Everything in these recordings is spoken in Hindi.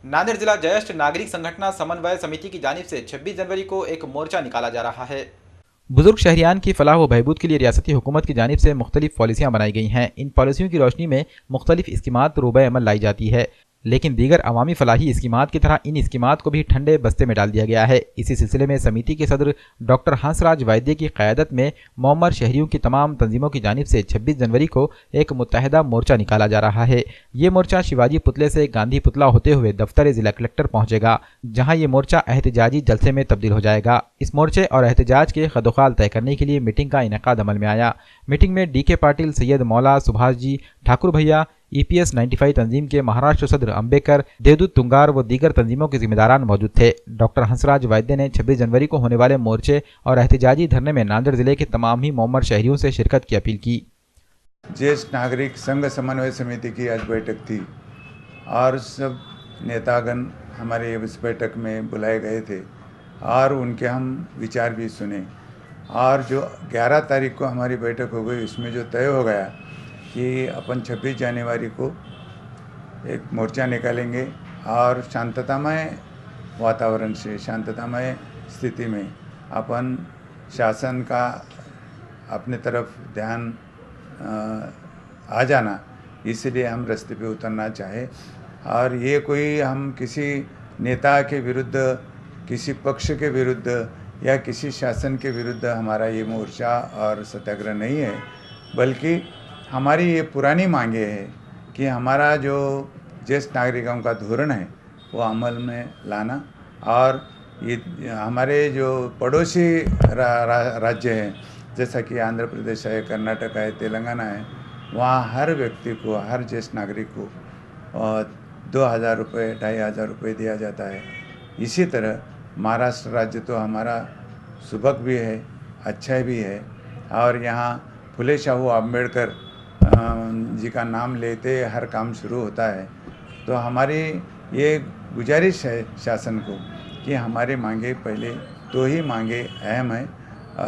नांदेड़ जिला ज्येष्ठ नागरिक संगठन समन्वय समिति की जानिब से 26 जनवरी को एक मोर्चा निकाला जा रहा है। बुजुर्ग शहरियान की फलाह व बहबूद के लिए रियासती हुकूमत की जानिब से मुख्तलिफ पॉलिसियाँ बनाई गई हैं। इन पॉलिसियों की रोशनी में मुख्तलिफ स्कीमात रोबे अमल लाई जाती है, लेकिन दीगर अवामी फलाही स्कीमात की तरह इन स्कीमात को भी ठंडे बस्ते में डाल दिया गया है। इसी सिलसिले में समिति के सदर डॉक्टर हंसराज वायदे की क़यादत में मौमर शहरियों की तमाम तंजीमों की जानिब से 26 जनवरी को एक मुत्तहदा मोर्चा निकाला जा रहा है। ये मोर्चा शिवाजी पुतले से गांधी पुतला होते हुए दफ्तर जिला कलेक्टर पहुंचेगा, जहां ये मोर्चा एहतजाजी जलसे में तब्दील हो जाएगा। इस मोर्चे और एहतजाज के खदोखाल तय करने के लिए मीटिंग का इनेकाद अमल में आया। मीटिंग में DK पाटिल, सैयद मौला, सुभाष जी, ठाकुर भैया, EPS 95 तंजीम के महाराष्ट्र सदर अंबेकर, देवदूत तुंगार व दीगर तंजीमों के जिम्मेदारान मौजूद थे। डॉक्टर हंसराज वायदे ने 26 जनवरी को होने वाले मोर्चे और एहतजाजी धरने में नांदेड़ जिले के तमाम ही मौमर शहरियों से शिरकत की अपील की। ज्येष्ठ नागरिक संघ समन्वय समिति की आज बैठक थी और सब नेतागण हमारे इस बैठक में बुलाए गए थे और उनके हम विचार भी सुने। और जो 11 तारीख को हमारी बैठक हो गई, उसमें जो तय हो गया कि अपन 26 जनवरी को एक मोर्चा निकालेंगे और शांततामय वातावरण से, शांततामय स्थिति में अपन शासन का अपने तरफ ध्यान आ जाना, इसलिए हम रास्ते पे उतरना चाहे। और ये कोई हम किसी नेता के विरुद्ध, किसी पक्ष के विरुद्ध या किसी शासन के विरुद्ध हमारा ये मोर्चा और सत्याग्रह नहीं है, बल्कि हमारी ये पुरानी मांगे है कि हमारा जो ज्येष्ठ नागरिकों का धोरण है वो अमल में लाना। और ये हमारे जो पड़ोसी राज्य हैं, जैसा कि आंध्र प्रदेश है, कर्नाटक है, तेलंगाना है, वहाँ हर व्यक्ति को, हर ज्येष्ठ नागरिक को 2000 रुपये, 2500 रुपये दिया जाता है। इसी तरह महाराष्ट्र राज्य तो हमारा सुभग भी है, अच्छा भी है, और यहाँ फुले शाहू अम्बेडकर जी का नाम लेते हर काम शुरू होता है। तो हमारी ये गुजारिश है शासन को कि हमारी मांगे, पहले 2 ही मांगे अहम है,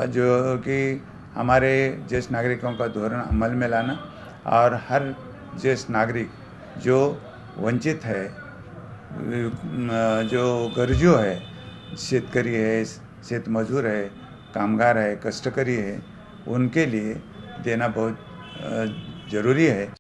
जो कि हमारे ज्येष्ठ नागरिकों का धोरण अमल में लाना और हर ज्येष्ठ नागरिक जो वंचित है, जो गरजू है, शेतकरी है, शेत मजदूर है, कामगार है, कष्टकरी है, उनके लिए देना बहुत ज़रूरी है।